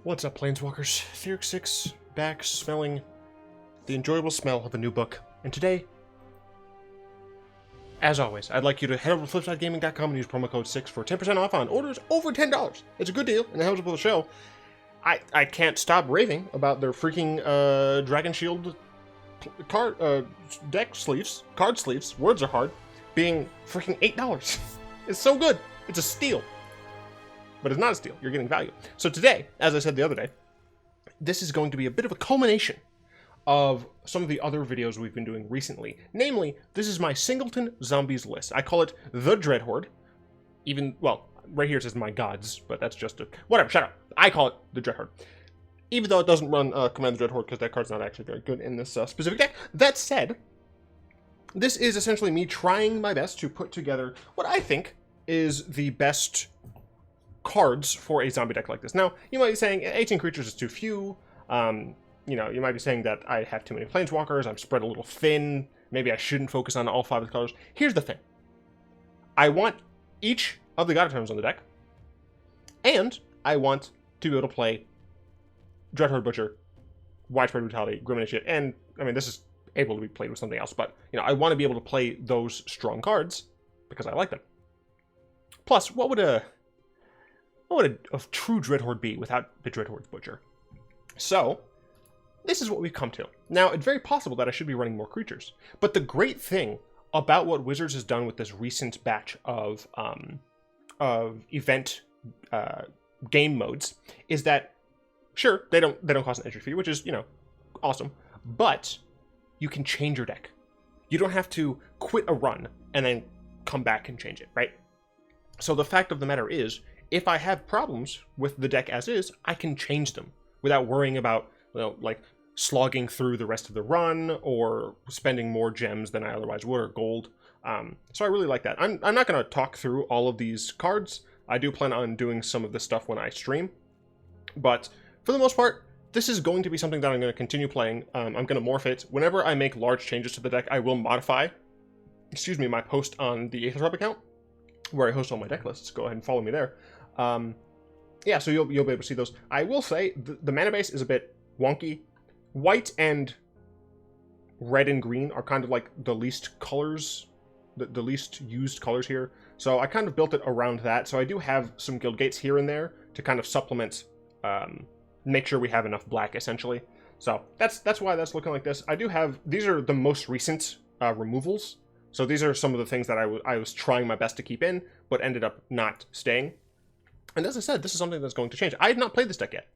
What's up, Planeswalkers? Theurx 6, back smelling the enjoyable smell of a new book. And today, as always, I'd like you to head over to flipsidegaming.com and use promo code 6 for 10% off on orders over $10. It's a good deal, and it helps with the show. I can't stop raving about their freaking Dragon Shield card sleeves, words are hard, being freaking $8. It's so good. It's a steal. But it's not a steal. You're getting value. So today, as I said the other day, this is going to be a bit of a culmination of some of the other videos we've been doing recently. Namely, this is my Singleton Zombies list. I call it the Dreadhorde. Well, right here it says my gods, but that's just a... Whatever, shut up. I call it the Dreadhorde. Even though it doesn't run Commence the Dreadhorde, because that card's not actually very good in this specific deck. That said, this is essentially me trying my best to put together what I think is the best cards for a zombie deck like this. Now, you might be saying 18 creatures is too few. You know, you might be saying that I have too many planeswalkers, I'm spread a little thin, maybe I shouldn't focus on all 5 of the colors. Here's the thing. I want each of the God-Eternals on the deck, and I want to be able to play Dreadhorde Butcher, Widespread Brutality, Grim Initiate, and, I mean, this is able to be played with something else, but, you know, I want to be able to play those strong cards, because I like them. Plus, what would a true Dreadhorde be without the Dreadhorde Butcher? So, this is what we've come to. Now, it's very possible that I should be running more creatures, but the great thing about what Wizards has done with this recent batch of event game modes is that, sure, they don't cost an entry fee, which is, you know, awesome, but you can change your deck. You don't have to quit a run and then come back and change it, right? So the fact of the matter is, if I have problems with the deck as is, I can change them without worrying about, you know, like slogging through the rest of the run or spending more gems than I otherwise would, or gold. So I really like that. I'm not going to talk through all of these cards. I do plan on doing some of this stuff when I stream, but for the most part, this is going to be something that I'm going to continue playing. I'm going to morph it. Whenever I make large changes to the deck, I will modify, my post on the Aether account, where I host all my deck lists. Go ahead and follow me there. Yeah, so you'll be able to see those. I will say the mana base is a bit wonky. White and red and green are kind of like the least colors, the least used colors here. So I kind of built it around that. So I do have some guild gates here and there to kind of supplement, make sure we have enough black essentially. So that's why that's looking like this. I do have, these are the most recent removals. So these are some of the things that I was trying my best to keep in, but ended up not staying. And as I said, this is something that's going to change. I have not played this deck yet.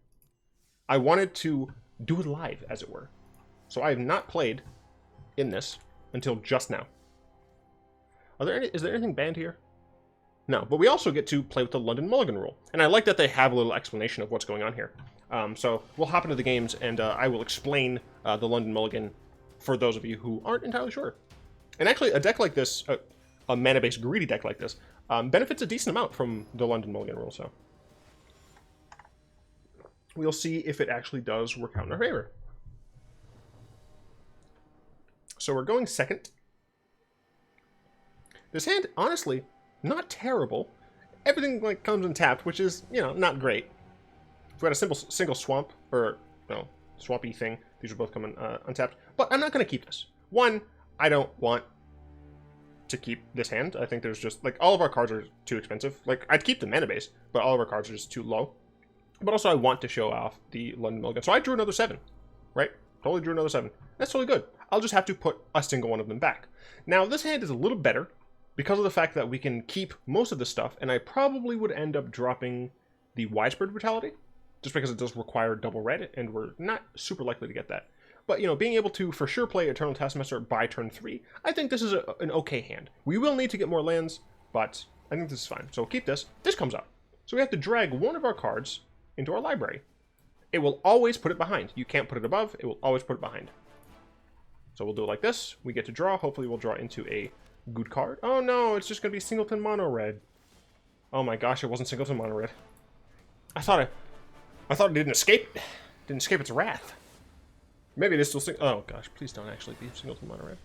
I wanted to do it live, as it were. So I have not played in this until just now. Is there anything banned here? No, but we also get to play with the London Mulligan rule. And I like that they have a little explanation of what's going on here. So we'll hop into the games, and I will explain the London Mulligan for those of you who aren't entirely sure. And actually, a deck like this, a mana-based greedy deck like this, benefits a decent amount from the London Mulligan rule, so we'll see if it actually does work out in our favor. So we're going second. This hand, honestly, not terrible. Everything like comes untapped, which is, you know, not great. If we had a single swamp, or, no, swampy thing, these would both come in untapped. But I'm not going to keep this. One, I don't want to keep this hand. I think there's just, like, all of our cards are too expensive. Like, I'd keep the mana base, but all of our cards are just too low. But also, I want to show off the London Mulligan. So I drew another 7, right? Totally drew another 7. That's totally good. I'll just have to put a single one of them back. Now, this hand is a little better because of the fact that we can keep most of this stuff, and I probably would end up dropping the Widespread Brutality, just because it does require double red, and we're not super likely to get that. But, you know, being able to for sure play Eternal Taskmaster by turn 3, I think this is an okay hand. We will need to get more lands, but I think this is fine. So we'll keep this. This comes up. So we have to drag one of our cards into our library. It will always put it behind. You can't put it above. It will always put it behind. So we'll do it like this. We get to draw. Hopefully we'll draw into a good card. Oh no, it's just going to be Singleton Mono Red. Oh my gosh, it wasn't Singleton Mono Red. I thought it didn't escape. Didn't escape its wrath. Maybe it is still oh gosh, please don't actually be Singleton Mono Red.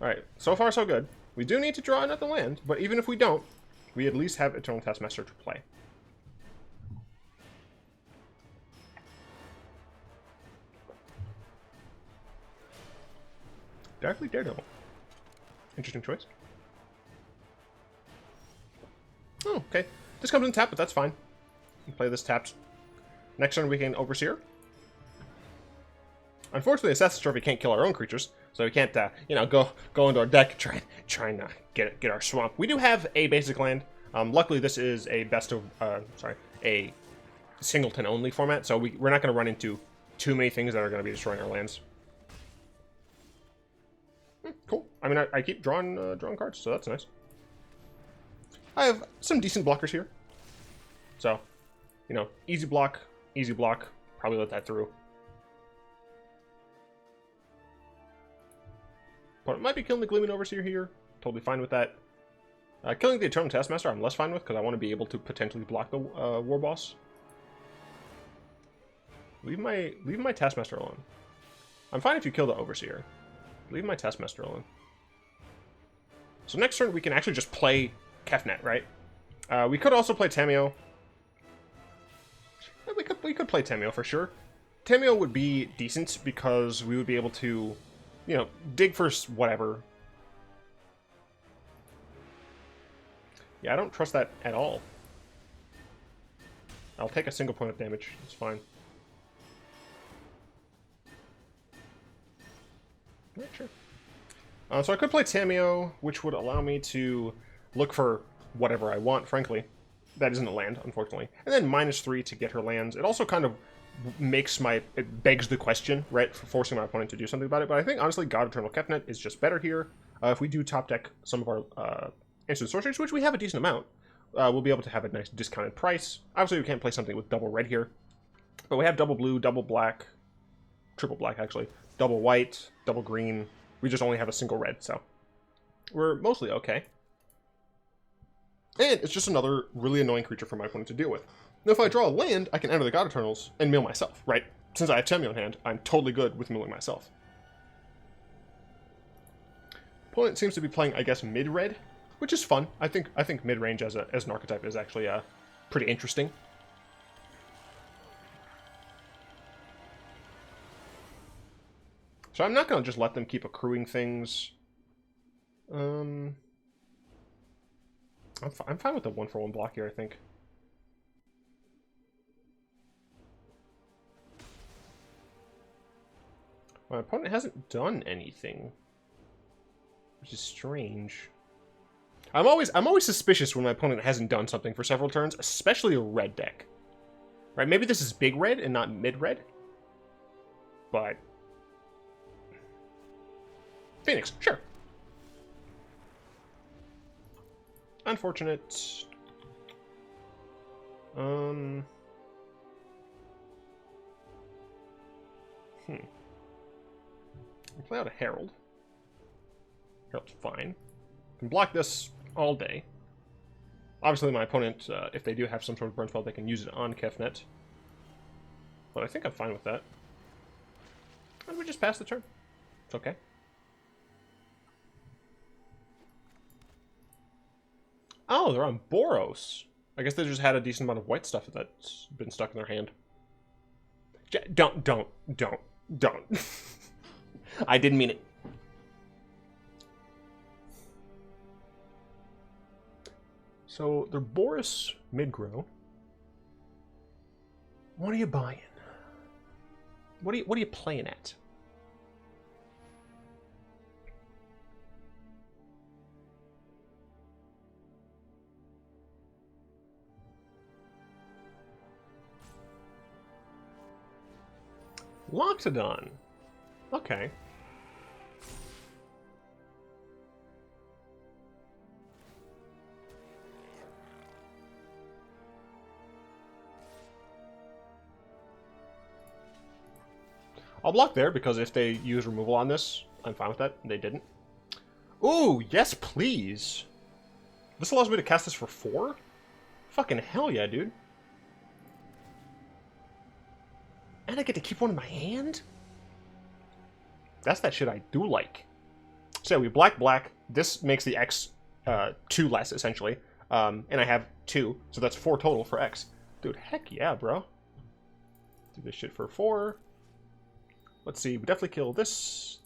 Alright, so far so good. We do need to draw another land, but even if we don't, we at least have Eternal Taskmaster to play. Darkly Daredevil. Interesting choice. Oh, okay. This comes in tap, but that's fine. We can play this tapped. Next turn we can Overseer. Unfortunately, Assassin's Trophy can't kill our own creatures, so we can't, you know, go into our deck try and get our swamp. We do have a basic land. Luckily, this is a a Singleton only format, so we're not going to run into too many things that are going to be destroying our lands. Cool. I mean, I keep drawing cards, so that's nice. I have some decent blockers here. So, you know, easy block, probably let that through. Opponent might be killing the Gleaming Overseer here. Totally fine with that. Killing the Eternal Taskmaster I'm less fine with, because I want to be able to potentially block the War Boss. Leave my Taskmaster alone. I'm fine if you kill the Overseer. Leave my Taskmaster alone. So next turn we can actually just play Kefnet, right? We could also play Tamiyo. We could play Tamiyo for sure. Tamiyo would be decent because we would be able to, you know, dig for whatever. Yeah, I don't trust that at all. I'll take a single point of damage. It's fine. Right, sure. So I could play Tamiyo, which would allow me to look for whatever I want, frankly. That isn't a land, unfortunately. And then -3 to get her lands. It also kind of it begs the question, right, for forcing my opponent to do something about it. But I think, honestly, God-Eternal Kefnet is just better here. If we do top deck some of our instant sorceries, which we have a decent amount, we'll be able to have a nice discounted price. Obviously, we can't play something with double red here. But we have double blue, double black, triple black, actually, double white, double green. We just only have a single red, so we're mostly okay. And it's just another really annoying creature for my opponent to deal with. Now, if I draw a land, I can enter the God-Eternals and mill myself, right? Since I have Tamiyo in hand, I'm totally good with milling myself. Opponent seems to be playing, I guess, mid-red, which is fun. I think mid-range as an archetype is actually pretty interesting. So I'm not going to just let them keep accruing things. I'm fine with the 1-for-1 block here, I think. My opponent hasn't done anything, which is strange. I'm always suspicious when my opponent hasn't done something for several turns, especially a red deck. Right? Maybe this is big red and not mid red. But Phoenix, sure. Unfortunate. I'll play out a Herald. Herald's fine. Can block this all day. Obviously, my opponent, if they do have some sort of burn spell, they can use it on Kefnet. But I think I'm fine with that. And we just pass the turn. It's okay. Oh, they're on Boros. I guess they just had a decent amount of white stuff that's been stuck in their hand. Don't. I didn't mean it. So they're Boros Midggro. What are you buying? What are you playing at? Loxodon. Okay. I'll block there, because if they use removal on this, I'm fine with that. They didn't. Ooh, yes, please. This allows me to cast this for 4? Fucking hell yeah, dude. And I get to keep one in my hand? That's that shit I do like. So we black. This makes the X 2 less, essentially. And I have 2, so that's 4 total for X. Dude, heck yeah, bro. Do this shit for 4. Let's see, we definitely kill this.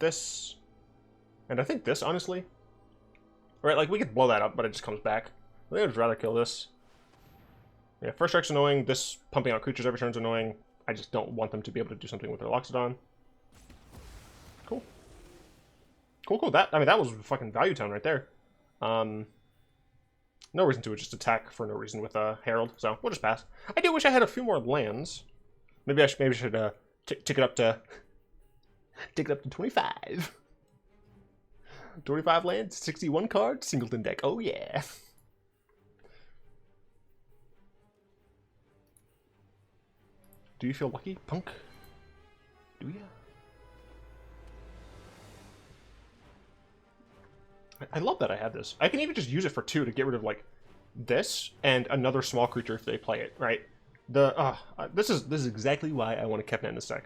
And I think this, honestly... Right, like, we could blow that up, but it just comes back. I think I'd rather kill this. Yeah, first strike's annoying. This pumping out creatures every turn is annoying. I just don't want them to be able to do something with their Loxodon. Cool. Cool, cool. That, I mean, that was fucking value town right there. No reason to just attack for no reason with Herald, so we'll just pass. I do wish I had a few more lands. Maybe I should tick it up to 25. 25 lands, 61 cards, Singleton deck. Oh yeah. Do you feel lucky, punk? Do ya? I love that I have this. I can even just use it for 2 to get rid of, like, this and another small creature if they play it, right? This is exactly why I want a Kefnet in this deck.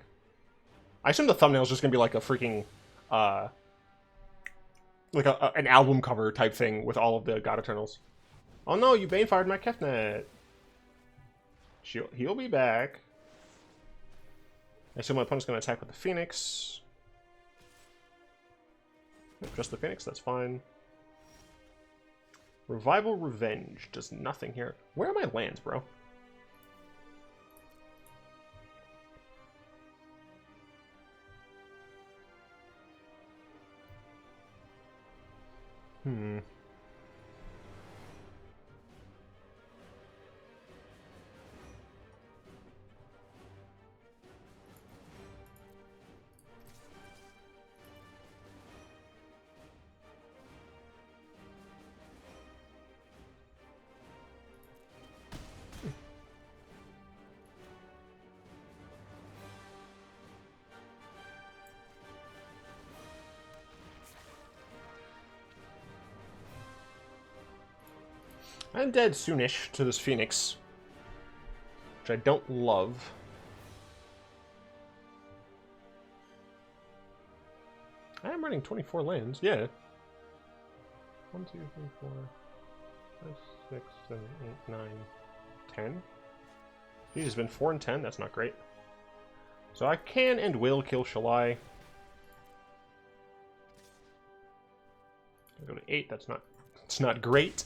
I assume the thumbnail is just gonna be like a freaking, like an album cover type thing with all of the God-Eternals. Oh no, you Banefired my Kefnet. He'll be back. I assume my opponent's gonna attack with the Phoenix. Just the Phoenix, that's fine. Revival Revenge does nothing here. Where are my lands, bro? I'm dead soonish to this Phoenix, which I don't love. I am running 24 lands, yeah. 1, 2, 3, 4, 5, 6, 7, 8, 9, 10. He's just been 4 and 10, that's not great. So I can and will kill Shalai. I'll go to 8, that's not great.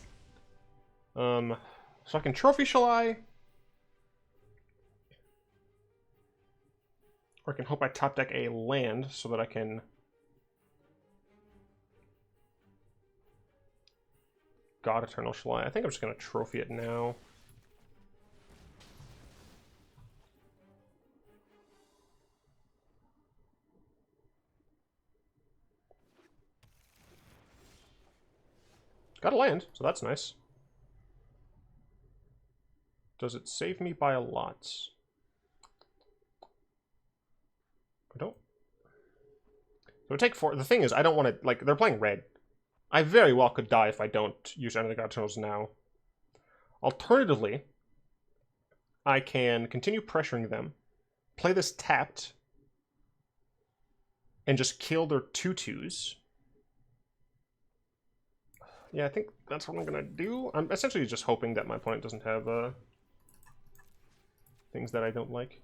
So I can Trophy Shalai. Or I can hope I top deck a land so that I can God-Eternal Shalai. I think I'm just going to Trophy it now. Got a land, so that's nice. Does it save me by a lot? I don't. So take 4. The thing is, I don't want to, like, they're playing red. I very well could die if I don't use any of the God-Eternals now. Alternatively, I can continue pressuring them, play this tapped, and just kill their 2/2s. Yeah, I think that's what I'm going to do. I'm essentially just hoping that my opponent doesn't have things that I don't like.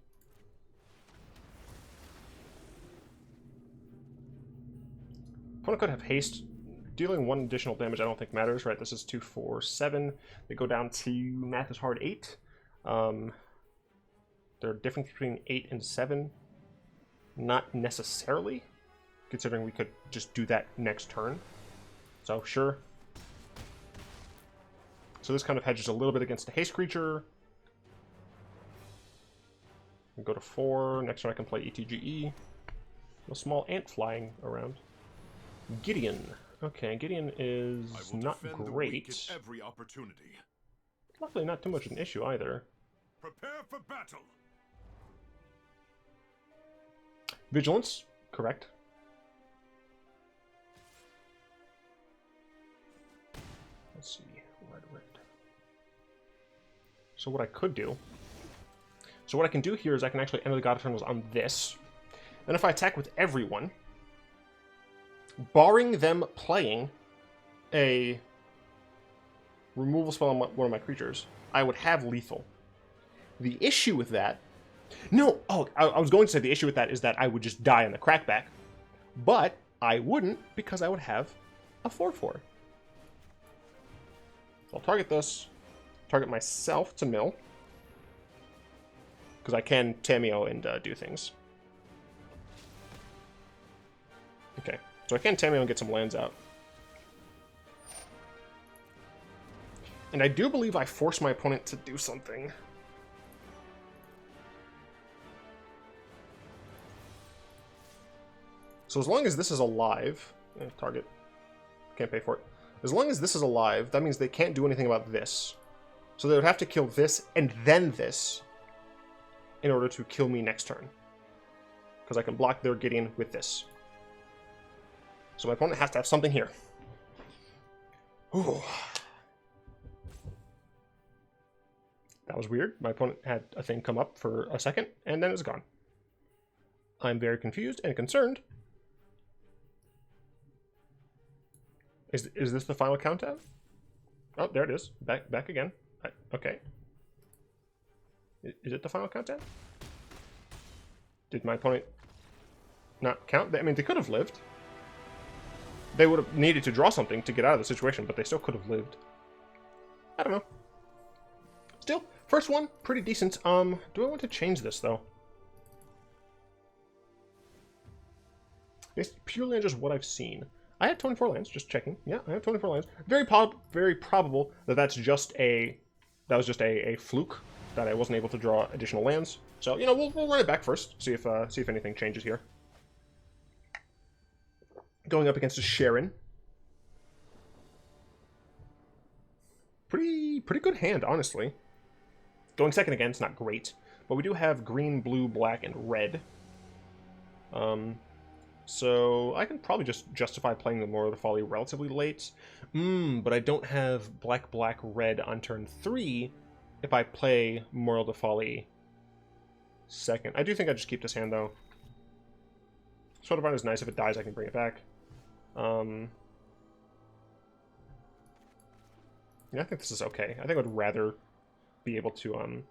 Opponent could have haste. Dealing 1 additional damage I don't think matters, right? This is 2, 4, 7. They go down to math is hard 8. There are difference between 8 and 7. Not necessarily, considering we could just do that next turn. So sure. So this kind of hedges a little bit against a haste creature. Go to 4. Next turn I can play ETGE. A small ant flying around. Gideon. Okay, Gideon is not great. Every opportunity. Luckily, not too much of an issue either. Prepare for battle. Vigilance, correct. Let's see, red. So what I could do. So what I can do here is I can actually enter the God-Eternals on this. And if I attack with everyone, barring them playing a removal spell on one of my creatures, I would have lethal. The issue with that... No! Oh, I was going to say the issue with that is that I would just die on the crackback. But I wouldn't, because I would have a 4-4. So I'll target this, target myself to mill, because I can Tamiyo and do things. Okay, so I can Tamiyo and get some lands out. And I do believe I force my opponent to do something. So as long as this is alive, target, can't pay for it. As long as this is alive, that means they can't do anything about this. So they would have to kill this and then this in order to kill me next turn. Because I can block their Gideon with this. So my opponent has to have something here. Ooh. That was weird. My opponent had a thing come up for a second, and then it's gone. I'm very confused and concerned. Is this the final countdown? Oh, there it is. Back again. Okay. Is it the final countdown? Did my opponent not count? I mean, they could have lived. They would have needed to draw something to get out of the situation, but they still could have lived. I don't know. Still, first one, pretty decent. Do I want to change this, though? Based purely on just what I've seen. I have 24 lands, just checking. Yeah, I have 24 lands. Very probable that that was just a fluke, that I wasn't able to draw additional lands. So, you know, we'll run it back first, see if anything changes here. Going up against a Sharon. Pretty good hand, honestly. Going second again, it's not great. But we do have green, blue, black, and red. So I can probably just justify playing the Moor of the Folly relatively late. But I don't have black, black, red on turn 3 if I play Moor of the Folly second. I do think I just keep this hand, though. Sort of Run is nice. If it dies, I can bring it back. Yeah, I think this is okay. I think I would rather be able to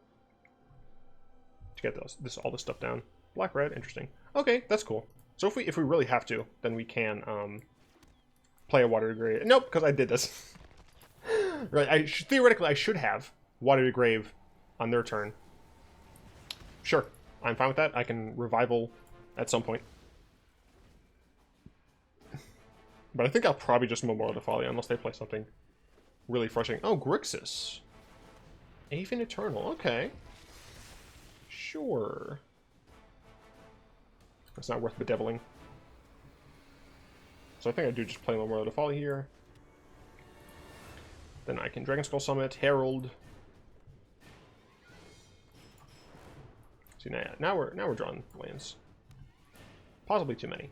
get all this stuff down. Black, red, interesting. Okay, that's cool. So if we really have to, then we can play a Watery Grave. Nope, because I did this. Right, theoretically I should have Watery Grave on their turn. Sure, I'm fine with that. I can Revival at some point. But I think I'll probably just Moor of the Folly unless they play something really frustrating. Oh, Grixis. Aven Eternal, okay. Sure. It's not worth bedeviling. So I think I do just play Moor of the Folly here. Then I can Dragon Skull Summit, Herald. See, now we're drawing lands. Possibly too many.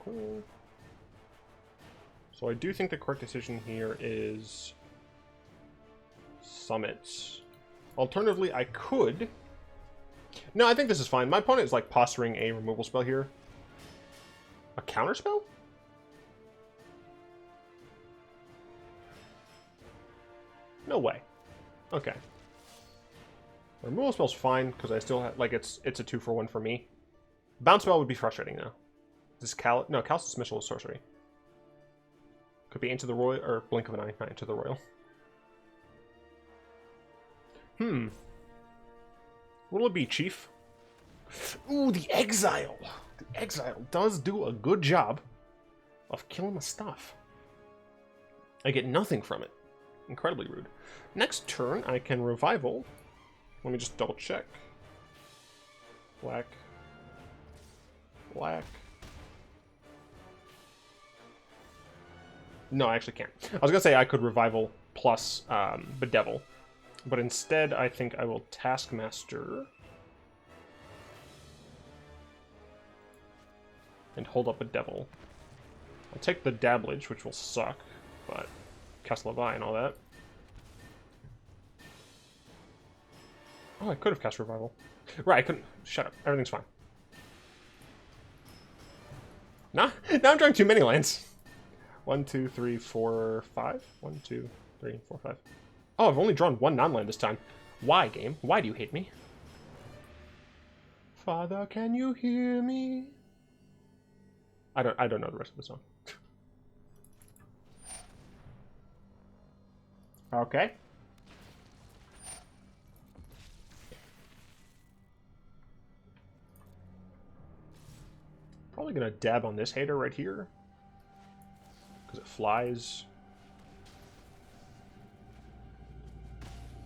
Cool. So I do think the correct decision here is Summit. Alternatively, I could... No, I think this is fine. My opponent is like posturing a removal spell here. A counter spell? No way. Okay. The removal spell's fine because I still have, like, it's a 2-for-1 for me. Bounce spell would be frustrating though. This no, Callous Dismissal is sorcery. Could be Into the Royal, or Blink of an Eye, not Into the Royal. What'll it be, Chief? Ooh, the Exile! The Exile does do a good job of killing my stuff. I get nothing from it. Incredibly rude. Next turn, I can Revival. Let me just double check. Black. Black. No, I actually can't. I was gonna say I could Revival plus Bedevil. But instead, I think I will Taskmaster. And hold up a Devil. I'll take the Dabblage, which will suck, but cast Levi and all that. Oh, I could have cast Revival. Right, I couldn't. Shut up. Everything's fine. Nah, now I'm drawing too many lands. 1, 2, 3, 4, 5. 1, 2, 3, 4, 5. Oh, I've only drawn one non-land this time. Why, game? Why do you hate me? Father, can you hear me? I don't know the rest of the song. Okay. Probably gonna dab on this hater right here. Because it flies.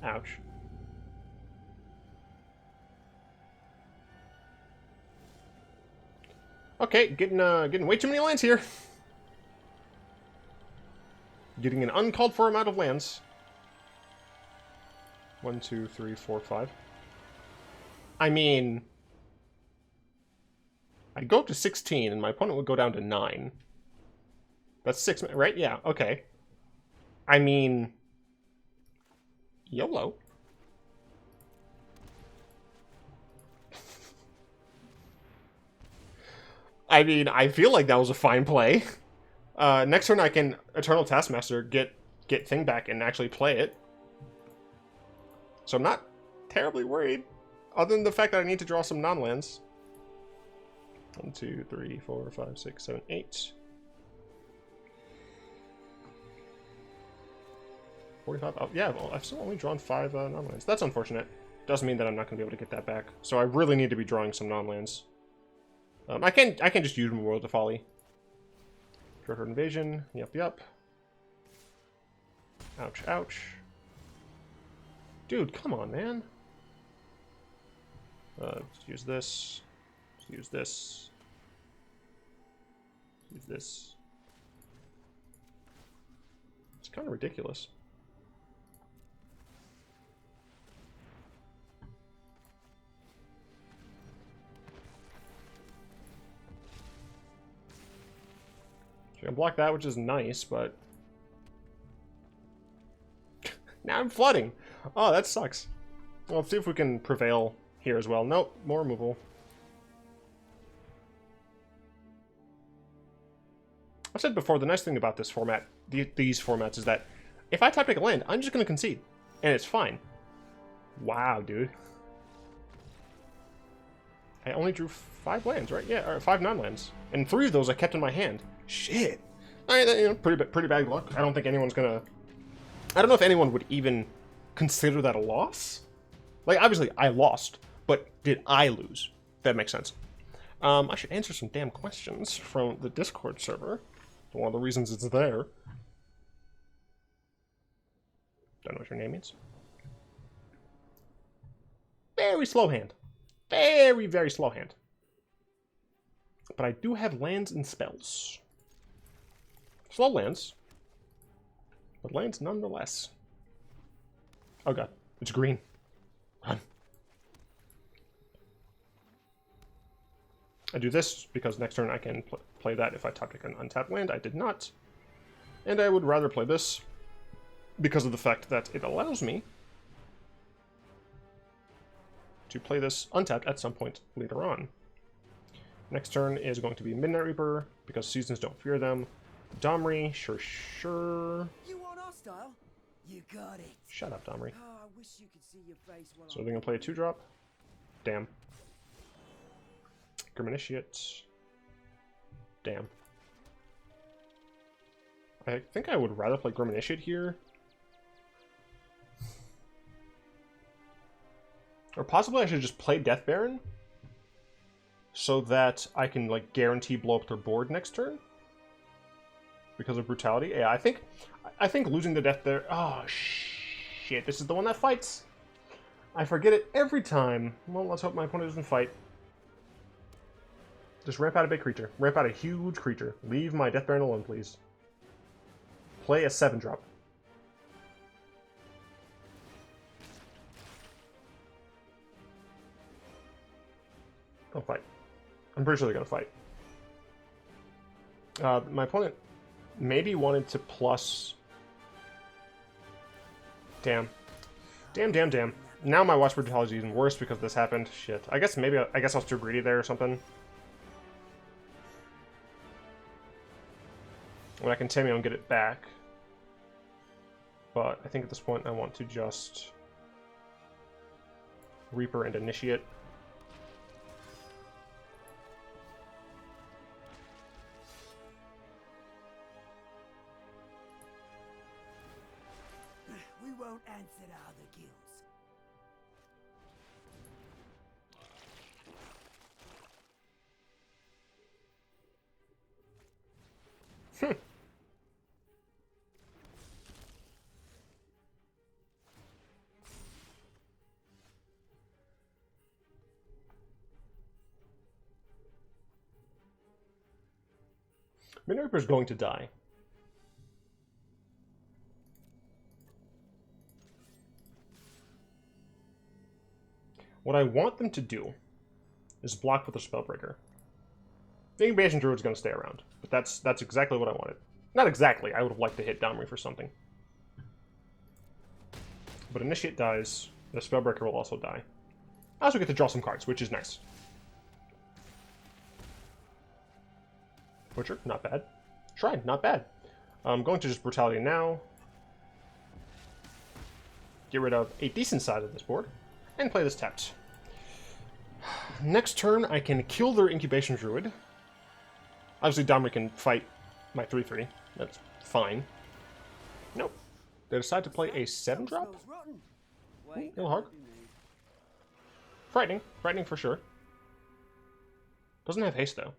Ouch. Okay, getting way too many lands here. Getting an uncalled for amount of lands. 1, 2, 3, 4, 5. I mean, I'd go up to 16 and my opponent would go down to 9. That's 6, right? Yeah, okay. I mean, YOLO. I mean, I feel like that was a fine play. Next turn I can Eternal Taskmaster, get thing back and actually play it. So I'm not terribly worried, other than the fact that I need to draw some non-lands. 1, 2, 3, 4, 5, 6, 7, 8. 45. Oh, yeah, well, I've still only drawn 5 non-lands. That's unfortunate. Doesn't mean that I'm not going to be able to get that back. So I really need to be drawing some non-lands. I can just use World of Folly. Dreadhorde Invasion. Yep, yep. Ouch, ouch. Dude, come on, man. Let's use this. Let's use this. Let's use this. It's kind of ridiculous. I can block that, which is nice, but now I'm flooding. Oh, that sucks. Well, let's see if we can prevail here as well. Nope, more removal. I said before, the nice thing about this format, these formats, is that if I tap take a land, I'm just going to concede, and it's fine. Wow, dude. I only drew 5 lands, right? Yeah, or 5 non-lands, and 3 of those I kept in my hand. Shit. Alright, you know, pretty bad luck. I don't think anyone's gonna... I don't know if anyone would even consider that a loss. Like, obviously, I lost, but did I lose? That makes sense. I should answer some damn questions from the Discord server. One of the reasons it's there. Don't know what your name means. Very slow hand. Very, very slow hand. But I do have lands and spells. Slow lands. But lands nonetheless. Oh god. It's green. Run. I do this because next turn I can play that if I top deck an untapped land. I did not. And I would rather play this because of the fact that it allows me to play this untapped at some point later on. Next turn is going to be Midnight Reaper, because seasons don't fear them. Domri, sure. You want hostile? You got it. Shut up, Domri. Oh, I wish you could see your face while So they're going to play a 2-drop. Damn. Grim Initiate. Damn. I think I would rather play Grim Initiate here. Or possibly I should just play Death Baron, so that I can, like, guarantee blow up their board next turn. Because of Brutality. Yeah, I think losing the Death there... Oh, shit. This is the one that fights. I forget it every time. Well, let's hope my opponent doesn't fight. Just ramp out a big creature. Ramp out a huge creature. Leave my Death Baron alone, please. Play a 7-drop. Don't fight. I'm pretty sure they're going to fight. My opponent maybe wanted to plus... Damn. Damn. Now my Widespread Brutality is even worse because this happened. Shit. I guess I was too greedy there or something. When I can Tamiyo and get it back. But I think at this point I want to just... Reaper and Initiate. We won't answer to other guilds. Min Reaper's going to die. What I want them to do is block with a Spellbreaker. The Invasion Druid's going to stay around, but that's exactly what I wanted. Not exactly. I would have liked to hit Domri for something. But Initiate dies. The Spellbreaker will also die. I also get to draw some cards, which is nice. Butcher, not bad. Shrine, not bad. I'm going to just Brutality now. Get rid of a decent side of this board. And play this tapped. Next turn, I can kill their Incubation Druid. Obviously, Domri can fight my 3/3. That's fine. Nope. They decide to play a 7-drop? Ilharg. Frightening. Frightening for sure. Doesn't have haste, though.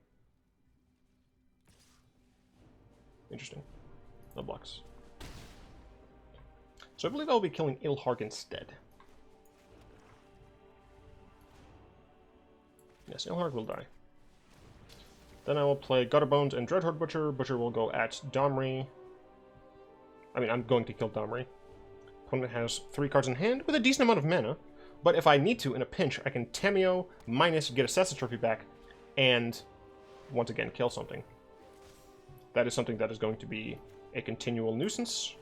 Interesting. No blocks. So I believe I'll be killing Ilharg instead. Yes, Ilharg will die. Then I will play Gutter Bones and Dreadhorde Butcher. Butcher will go at Domri. I mean, I'm going to kill Domri. Opponent has 3 cards in hand with a decent amount of mana. But if I need to, in a pinch, I can Tameo minus get Assassin's Trophy back and once again kill something. That is something that is going to be a continual nuisance.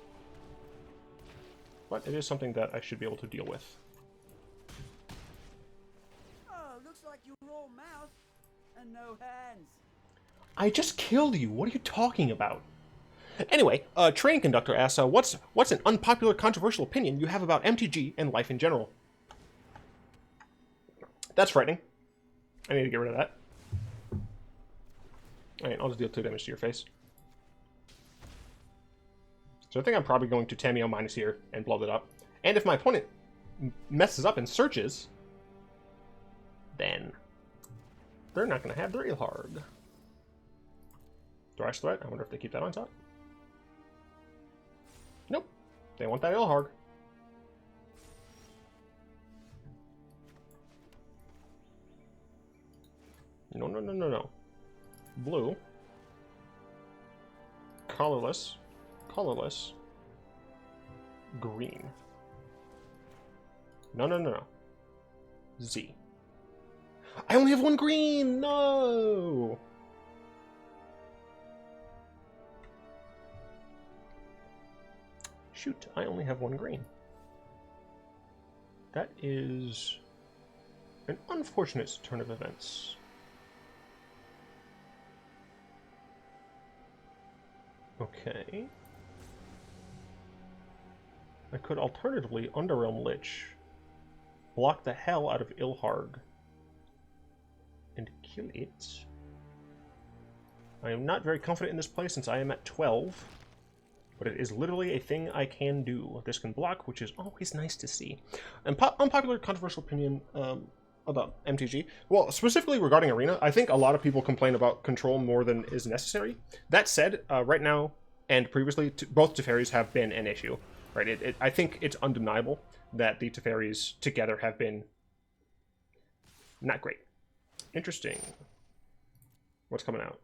But it is something that I should be able to deal with. Oh, looks like you're all mouth and no hands. I just killed you. What are you talking about? Anyway, Train Conductor asks, what's an unpopular, controversial opinion you have about MTG and life in general? That's frightening. I need to get rid of that. Alright, I'll just deal 2 damage to your face. So I think I'm probably going to Tameo minus here and blow that up. And if my opponent messes up and searches, then they're not going to have their Ilharg. Thrash Threat, I wonder if they keep that on top. Nope. They want that Ilharg. No, no, no, no, no. Blue. Colorless. Colorless. Green. No, no, no, no. Z. I only have 1 green! No! Shoot, I only have 1 green. That is an unfortunate turn of events. Okay. I could alternatively Underrealm Lich, block the hell out of Ilharg, and kill it. I am not very confident in this play since I am at 12, but it is literally a thing I can do. This can block, which is always nice to see. Unpopular, controversial opinion about MTG. Well, specifically regarding Arena, I think a lot of people complain about control more than is necessary. That said, right now and previously, both Teferis have been an issue. Right? I think it's undeniable that the Teferis together have been not great. Interesting. What's coming out?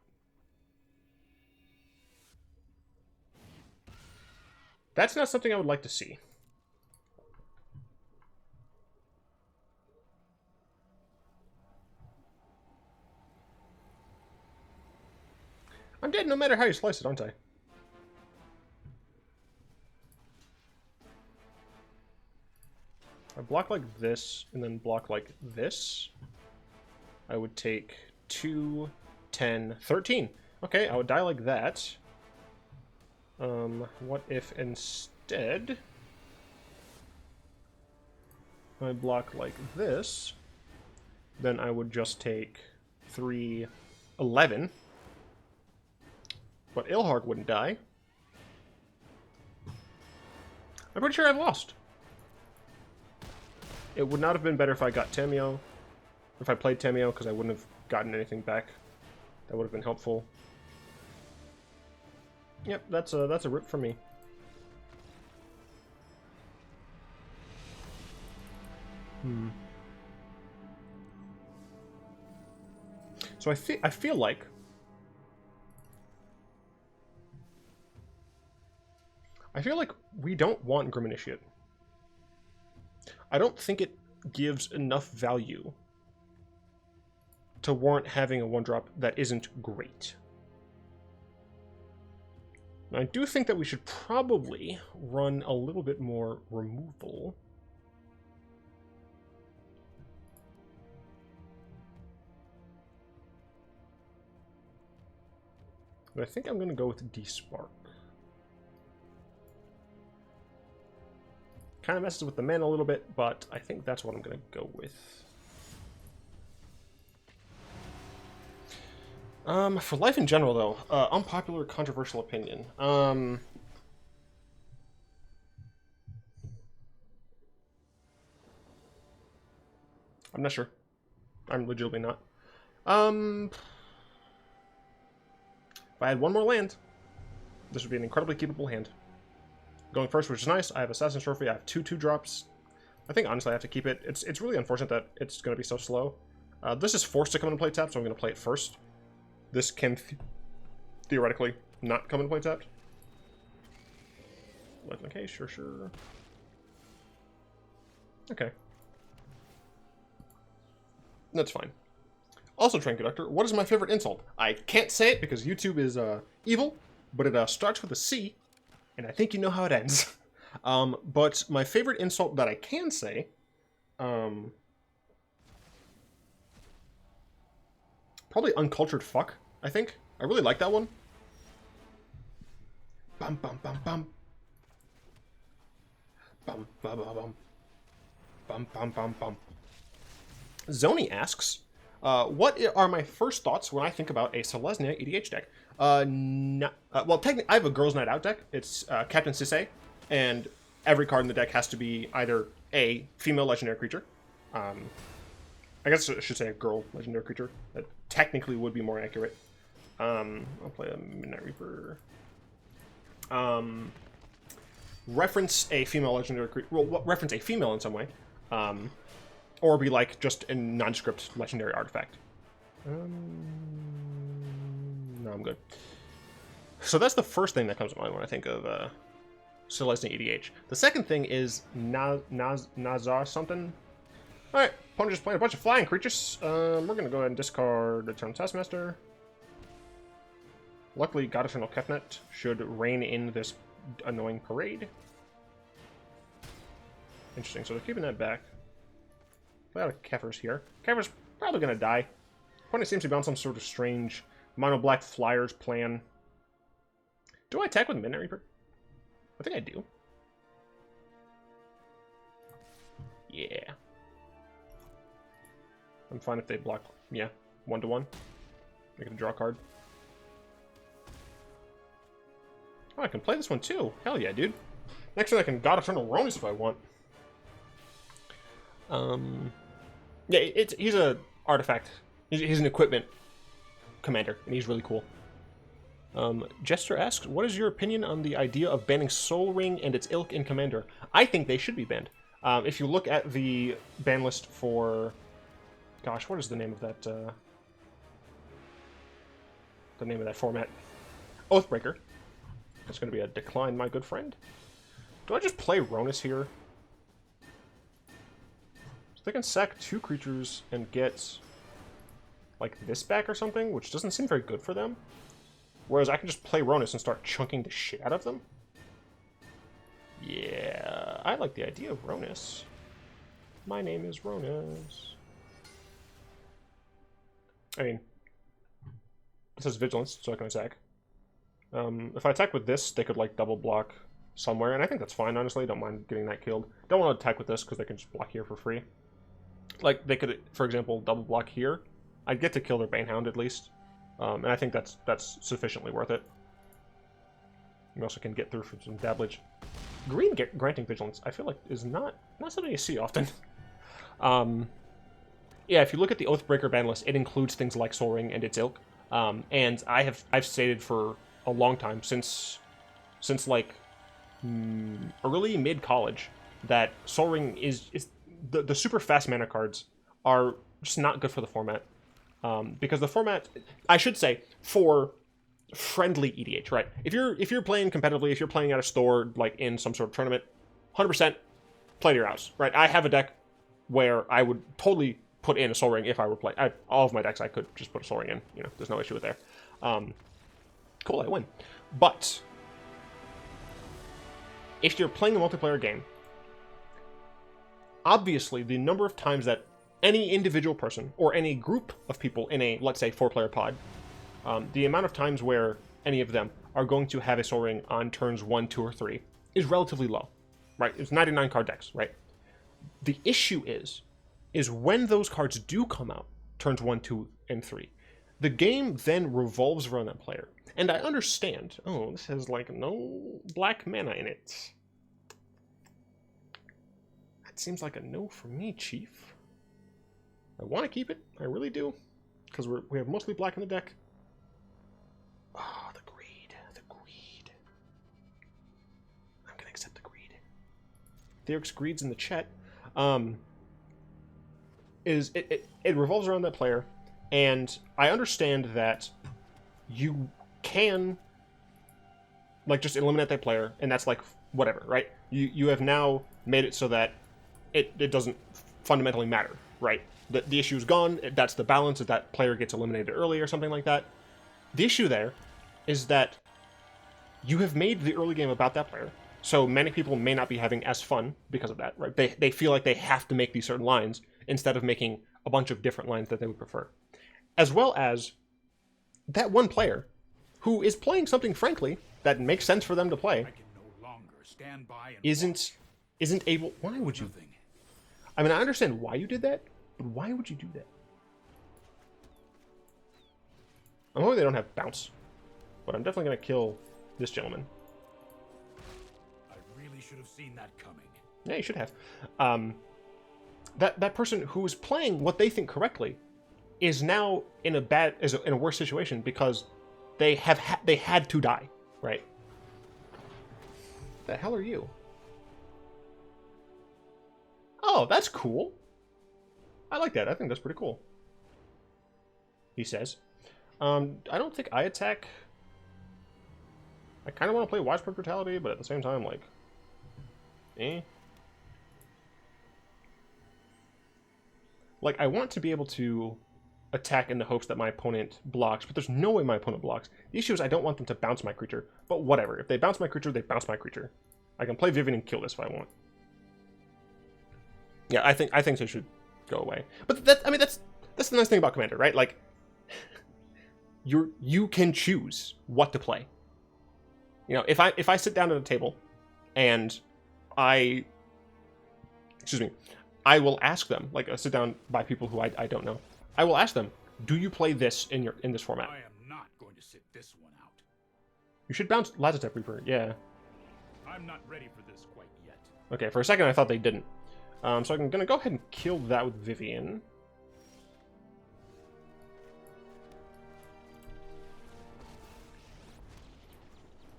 That's not something I would like to see. I'm dead no matter how you slice it, aren't I? I block like this, and then block like this. I would take 2, 10, 13. Okay, I would die like that. What if instead... I block like this, then I would just take 3, 11. But Ilharg wouldn't die. I'm pretty sure I've lost. It would not have been better if I got Tameo. If I played Tameo, because I wouldn't have gotten anything back. That would have been helpful. Yep, that's a rip for me. So I feel like we don't want Grim Initiate. I don't think it gives enough value to warrant having a 1-drop that isn't great. Now, I do think that we should probably run a little bit more removal. But I think I'm going to go with Despark. Kind of messes with the mana a little bit, but I think that's what I'm going to go with. For life in general, though, unpopular, controversial opinion. I'm not sure. I'm legitimately not. If I had one more land, this would be an incredibly keepable hand. Going first, which is nice. I have Assassin's Trophy. I have 2/2-drops. I think, honestly, I have to keep it. It's really unfortunate that it's going to be so slow. This is forced to come into play tapped, so I'm going to play it first. This can theoretically not come into play tapped. Okay, sure. Okay. That's fine. Also, Train Conductor, what is my favorite insult? I can't say it because YouTube is evil, but it starts with a C, and I think you know how it ends. But my favorite insult that I can say, probably uncultured fuck, I think. I really like that one. Bum bum bum bum. Bum bum bum bum. Bum bum bum bum. Zoni asks, what are my first thoughts when I think about a Selesnya EDH deck? Well, technically, I have a Girls' Night Out deck. It's Captain Sisay, and every card in the deck has to be either a female legendary creature. I guess I should say a girl legendary creature. That technically would be more accurate. I'll play a Midnight Reaper. Reference a female legendary creature. Well, reference a female in some way. Or be like just a nondescript legendary artifact. No, I'm good. So that's the first thing that comes to mind when I think of Selesnya EDH. The second thing is Nazar something. Alright, opponent just playing a bunch of flying creatures. We're going to go ahead and discard Eternal Taskmaster. Luckily, God-Eternal Kefnet should rein in this annoying parade. Interesting, so they're keeping that back. Play out of Kefir's here. Kefir's probably going to die. Opponent seems to be on some sort of strange mono-black flyers plan. Do I attack with Midnight Reaper? I think I do. Yeah. I'm fine if they block, yeah, 1/1. Make it a draw card. Oh, I can play this one too. Hell yeah, dude. Next one I can God-Eternal Rhonas if I want. Yeah, he's a artifact. He's an equipment commander, and he's really cool. Jester asks, what is your opinion on the idea of banning Soul Ring and its ilk in Commander? I think they should be banned. If you look at the ban list for... Gosh, what is the name of that... the name of that format? Oathbreaker. That's going to be a decline, my good friend. Do I just play Rhonas here? So they can sack 2 creatures and get... like this back or something, which doesn't seem very good for them. Whereas I can just play Rhonas and start chunking the shit out of them. Yeah, I like the idea of Rhonas. My name is Rhonas. I mean, this is Vigilance, so I can attack. If I attack with this, they could like double block somewhere, and I think that's fine, honestly. Don't mind getting that killed. Don't want to attack with this, because they can just block here for free. Like, they could, for example, double block here. I'd get to kill their Banehound, at least. And I think that's sufficiently worth it. You also can get through from some dabblage. Green granting vigilance, I feel like, is not something you see often. Yeah, if you look at the Oathbreaker ban list, it includes things like Sol Ring and its ilk. And I've stated for a long time, since like early mid-college, that Sol Ring is the super fast mana cards are just not good for the format. Because the format, I should say, for friendly EDH, right? If you're playing competitively, if you're playing at a store, like in some sort of tournament, 100% play to your house, right? I have a deck where I would totally put in a Sol Ring if I were playing. All of my decks, I could just put a Sol Ring in. You know, there's no issue with there. Cool, I win. But if you're playing a multiplayer game, obviously the number of times that any individual person or any group of people in a, let's say, 4-player pod, the amount of times where any of them are going to have a Sol Ring on turns 1, 2, or 3 is relatively low, right? It's 99 card decks, right? The issue is when those cards do come out, turns 1, 2, and 3, the game then revolves around that player. And I understand, oh, this has like no black mana in it. That seems like a no for me, Chief. I want to keep it, I really do, because we have mostly black in the deck. Oh, the greed. I'm gonna accept the greed. Theorix Greed's in the chat. It revolves around that player, and I understand that you can like just eliminate that player, and that's like whatever, right? You have now made it so that it doesn't fundamentally matter, right? The issue is gone. That's the balance. If that player gets eliminated early or something like that. The issue there is that you have made the early game about that player, so many people may not be having as fun because of that, right? They feel like they have to make these certain lines instead of making a bunch of different lines that they would prefer. As well as that one player who is playing something, frankly, that makes sense for them to play, I can no longer stand by and isn't able... Why would you... I mean, I understand why you did that, but why would you do that? I'm hoping they don't have bounce, but I'm definitely going to kill this gentleman. I really should have seen that coming. Yeah, you should have. That person who is playing what they think correctly is now in a worse situation because they had to die, right? The hell are you? Oh, that's cool. I like that. I think that's pretty cool. He says. I don't think I attack. I kind of want to play Widespread Brutality, but at the same time, like, Like, I want to be able to attack in the hopes that my opponent blocks, but there's no way my opponent blocks. The issue is I don't want them to bounce my creature, but whatever. If they bounce my creature, they bounce my creature. I can play Vivian and kill this if I want. Yeah, I think they should go away. But that's the nice thing about Commander, right? Like, you can choose what to play. You know, if I sit down at a table and I will ask them, like, sit down by people who I don't know. I will ask them, do you play this in this format? I am not going to sit this one out. You should bounce Lazotep Reaver, yeah. I'm not ready for this quite yet. Okay, for a second I thought they didn't. So I'm gonna go ahead and kill that with Vivian.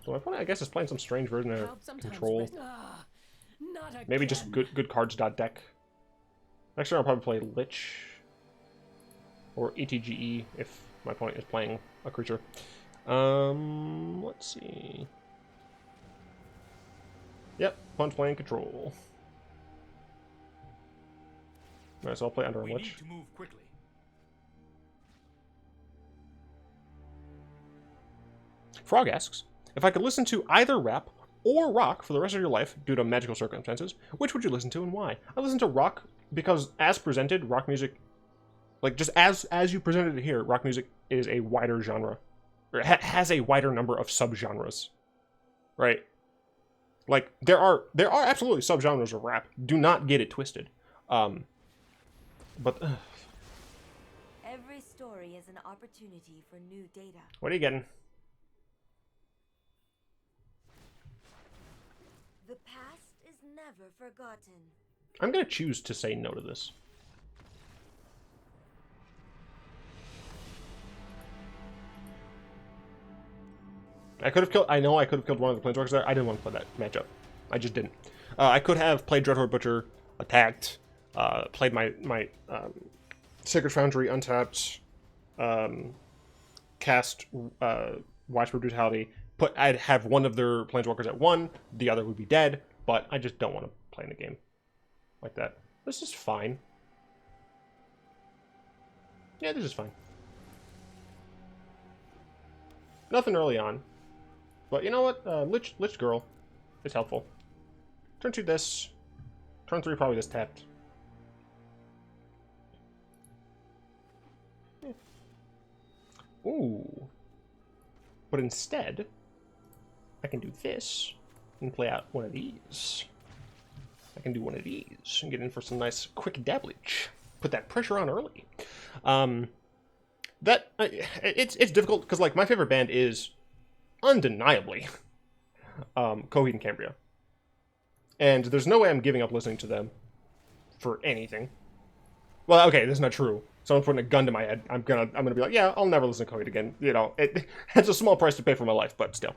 So my opponent, I guess, is playing some strange version of control. Maybe just good cards deck. Next turn I'll probably play Lich. Or ETGE if my opponent is playing a creature. Let's see. Yep, opponent's playing control. Alright, so I'll play Underrealm Lich. We need to move quickly. Frog asks, if I could listen to either rap or rock for the rest of your life due to magical circumstances, which would you listen to and why? I listen to rock because, as presented, rock music, like just as you presented it here, rock music is a wider genre, or has a wider number of subgenres, right? Like, there are absolutely subgenres of rap. Do not get it twisted. But Every story is an opportunity for new data. what are you getting? The past is never forgotten. I'm gonna choose to say no to this. I could have killed. I know I could have killed one of the planeswalkers there. I didn't want to play that matchup. I just didn't. I could have played Dreadhorde Butcher, attacked, played my Sacred Foundry untapped, cast Widespread Brutality. I'd have one of their planeswalkers at 1, the other would be dead. But I just don't want to play in a game like that. This is fine. Yeah, this is fine. Nothing early on. But you know what? Lich Girl is helpful. Turn 2 this. Turn 3 probably this tapped. Yeah. Ooh. But instead, I can do this and play out one of these. I can do one of these and get in for some nice quick dabblage. Put that pressure on early. It's difficult because like my favorite band is undeniably Coheed and Cambria, and there's no way I'm giving up listening to them for anything. Well, okay, this is not true. Someone's putting a gun to my head. I'm gonna be like, yeah, I'll never listen to Coheed again. You know, it's a small price to pay for my life, but still.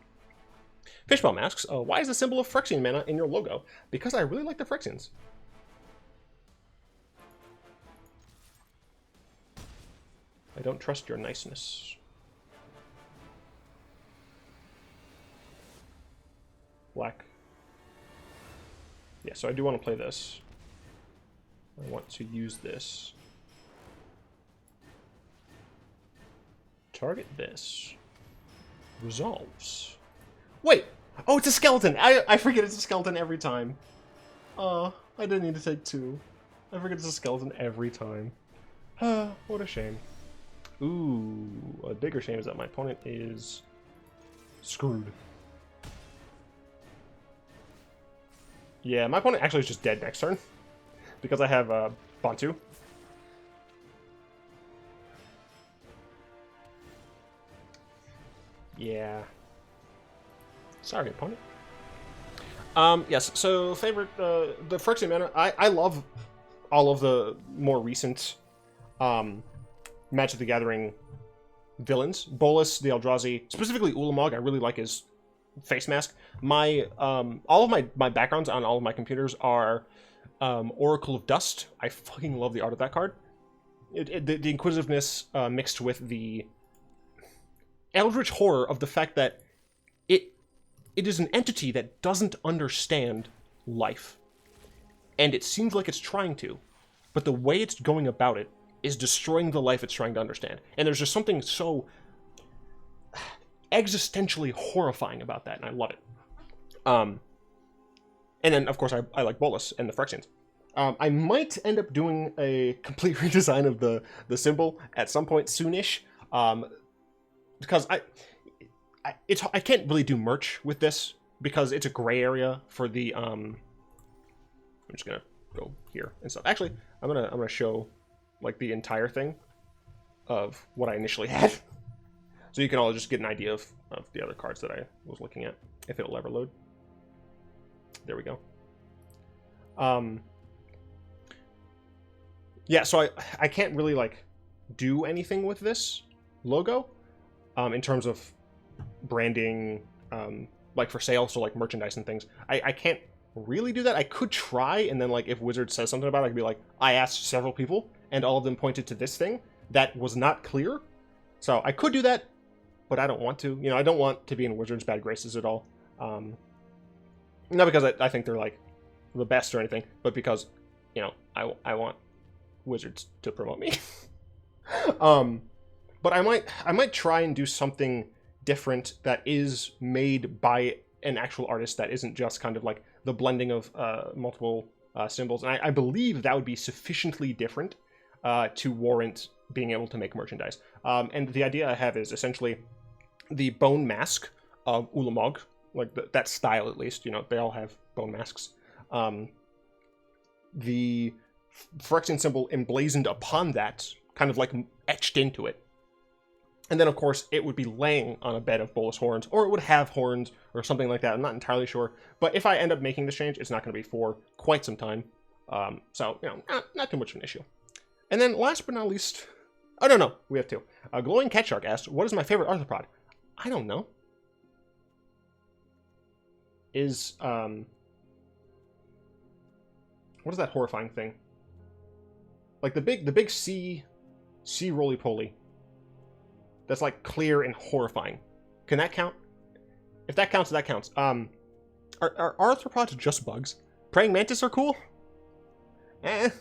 Fishbomb asks, why is the symbol of Phyrexian mana in your logo? Because I really like the Phyrexians. I don't trust your niceness. Black. Yeah, so I do want to play this. I want to use this. Target this. Resolves. Wait! Oh, it's a skeleton! I forget it's a skeleton every time. I didn't need to take 2. I forget it's a skeleton every time. What a shame. Ooh, a bigger shame is that my opponent is screwed. Yeah, my opponent actually is just dead next turn because I have Bontu. Yeah. Sorry, opponent. Yes, so favorite, the Phyrexian mana, I love all of the more recent Magic the Gathering villains. Bolas, the Eldrazi, specifically Ulamog, I really like his face mask. My, all of my backgrounds on all of my computers are Oracle of Dust. I fucking love the art of that card. The inquisitiveness mixed with the eldritch horror of the fact that it is an entity that doesn't understand life. And it seems like it's trying to, but the way it's going about it is destroying the life it's trying to understand. And there's just something so existentially horrifying about that, and I love it. And then, of course, I like Bolas and the Phyrexians. I might end up doing a complete redesign of the symbol at some point soonish, because I can't really do merch with this because it's a gray area for the I'm just gonna go here and stuff. Actually, I'm gonna show like the entire thing of what I initially had, so you can all just get an idea of the other cards that I was looking at, if it'll ever load. There we go. Yeah, so I can't really like do anything with this logo in terms of branding, like for sale, so like merchandise and things. I can't really do that. I could try, and then like if Wizard says something about it, I could be like, I asked several people and all of them pointed to this thing that was not clear. So I could do that, but I don't want to. You know, I don't want to be in Wizard's bad graces at all. Not because I think they're like the best or anything, but because, you know, I want Wizards to promote me. But I might try and do something different that is made by an actual artist that isn't just kind of like the blending of multiple symbols. And I believe that would be sufficiently different to warrant being able to make merchandise. And the idea I have is essentially the bone mask of Ulamog, like that style at least. You know, they all have bone masks. The Phyrexian symbol emblazoned upon that, kind of like etched into it. And then, of course, it would be laying on a bed of bolus horns, or it would have horns, or something like that. I'm not entirely sure. But if I end up making this change, it's not going to be for quite some time. So, you know, not too much of an issue. And then, last but not least... Oh, no, we have two. Glowing Cat Shark asks, what is my favorite arthropod? I don't know. Is, what is that horrifying thing? Like, the big sea roly-poly. That's like clear and horrifying. Can that count? If that counts, that counts. Are arthropods just bugs? Praying mantis are cool? I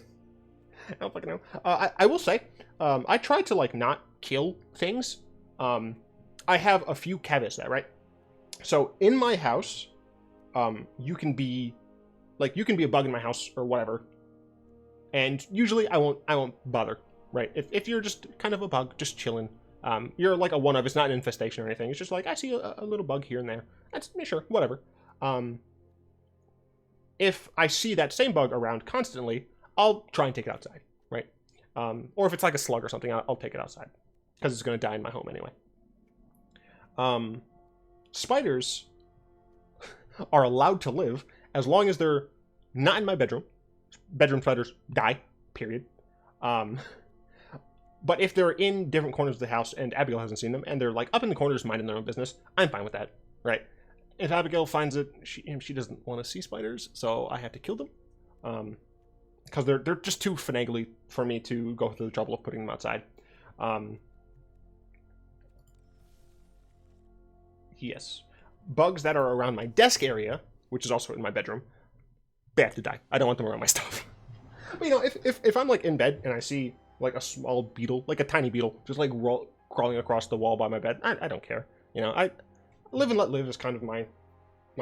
don't fucking know. I will say, I tried to like not kill things. I have a few caveats there, right? So in my house, you can be a bug in my house or whatever, and usually I won't bother, right? If you're just kind of a bug, just chilling. You're like a one-of, it's not an infestation or anything. It's just like, I see a little bug here and there. That's, sure, whatever. If I see that same bug around constantly, I'll try and take it outside, right? Or if it's like a slug or something, I'll take it outside. Because it's going to die in my home anyway. Spiders are allowed to live as long as they're not in my bedroom. Bedroom spiders die, period. But if they're in different corners of the house and Abigail hasn't seen them, and they're like up in the corners minding their own business, I'm fine with that, right? If Abigail finds it, she doesn't want to see spiders, so I have to kill them. Because they're just too finagly for me to go through the trouble of putting them outside. Yes. Bugs that are around my desk area, which is also in my bedroom, they have to die. I don't want them around my stuff. But, you know, if I'm like in bed and I see like a small beetle, like a tiny beetle, just like crawling across the wall by my bed, I don't care. You know, I live and let live is kind of my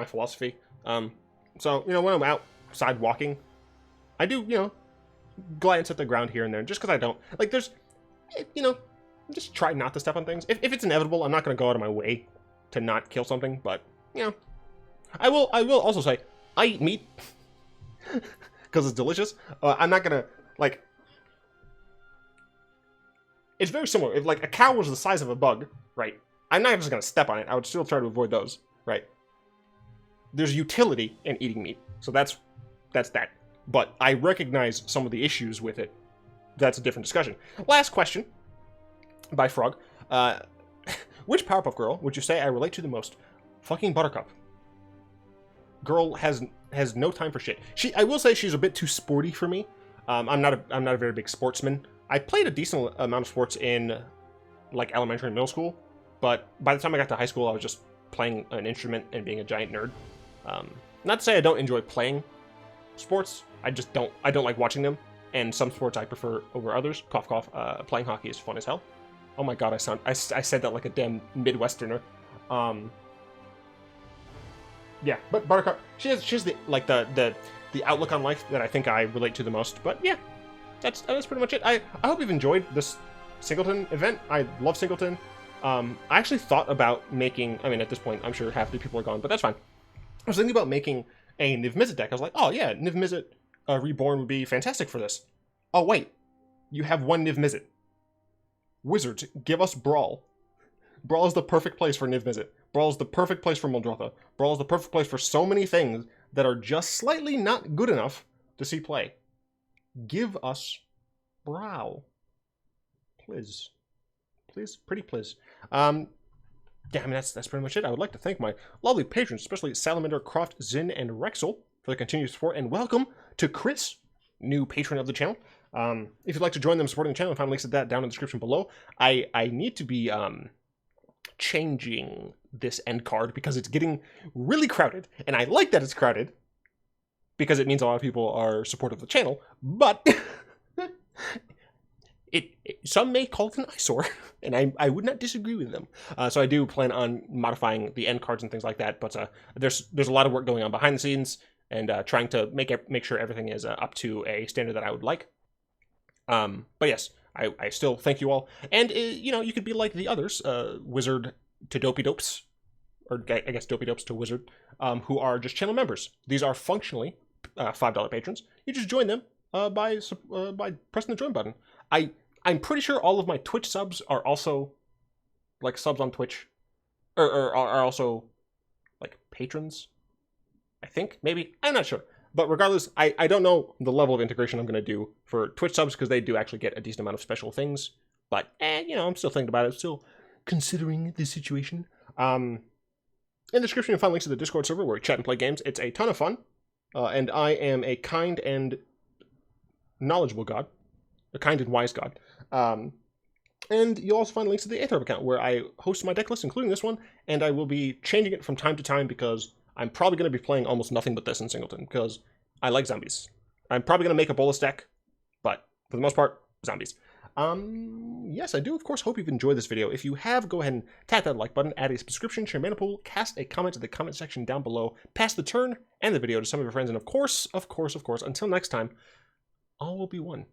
philosophy. So, you know, when I'm outside walking, I do, you know, glance at the ground here and there, just because I don't, like, there's, you know, just try not to step on things. If it's inevitable, I'm not going to go out of my way to not kill something, but, you know, I will also say, I eat meat, because it's delicious. I'm not going to, like, it's very similar. If, like, a cow was the size of a bug, right, I'm not just going to step on it. I would still try to avoid those, right? There's utility in eating meat, so that's that. But I recognize some of the issues with it. That's a different discussion. Last question by Frog. Which Powerpuff Girl would you say I relate to the most? Fucking Buttercup. Girl has no time for shit. I will say she's a bit too sporty for me. I'm not a very big sportsman. I played a decent amount of sports in like elementary and middle school, but by the time I got to high school, I was just playing an instrument and being a giant nerd. Not to say I don't enjoy playing sports. I don't like watching them, and some sports I prefer over others. Cough, cough. Playing hockey is fun as hell. Oh my god, I said that like a damn Midwesterner. Yeah, but Buttercup, she has the like the outlook on life that I think I relate to the most. But yeah, that's pretty much it. I hope you've enjoyed this Singleton event. I love Singleton. I actually thought about making, I mean, at this point, I'm sure half the people are gone, but that's fine. I was thinking about making a Niv Mizzet deck. I was like, oh yeah, Niv Mizzet Reborn would be fantastic for this. Oh wait, you have one Niv Mizzet. Wizards, give us Brawl. Brawl is the perfect place for Niv Mizzet. Brawl is the perfect place for Muldrotha. Brawl is the perfect place for so many things that are just slightly not good enough to see play. Give us Brawl. Please. Please, pretty please. Yeah, I mean, that's pretty much it. I would like to thank my lovely patrons, especially Salamander, Croft, Zin, and Rexel, for the continued support, and welcome to Chris, new patron of the channel. If you'd like to join them supporting the channel, find links to that down in the description below. I need to be changing this end card because it's getting really crowded, and I like that it's crowded because it means a lot of people are supportive of the channel, but some may call it an eyesore, and I would not disagree with them. So I do plan on modifying the end cards and things like that, but there's a lot of work going on behind the scenes, and trying to make sure everything is up to a standard that I would like. But yes, I still thank you all, and you know, you could be like the others, Wizard to Dopey Dopes, or I guess dopey dopes to wizard, who are just channel members. These are functionally $5 patrons. You just join them by pressing the join button. I'm pretty sure all of my Twitch subs are also like subs on Twitch, or are also like patrons. I think, maybe, I'm not sure. But regardless, I don't know the level of integration I'm going to do for Twitch subs, because they do actually get a decent amount of special things. But, you know, I'm still thinking about it. Still considering the situation. In the description, you'll find links to the Discord server where we chat and play games. It's a ton of fun. And I am a kind and knowledgeable god. A kind and wise god. And you'll also find links to the Aether account where I host my deck list, including this one. And I will be changing it from time to time because I'm probably going to be playing almost nothing but this in Singleton, because I like zombies. I'm probably going to make a Bolas deck, but for the most part, zombies. Yes, I do, of course, hope you've enjoyed this video. If you have, go ahead and tap that like button, add a subscription, share mana pool, cast a comment in the comment section down below, pass the turn and the video to some of your friends, and of course, until next time, all will be one.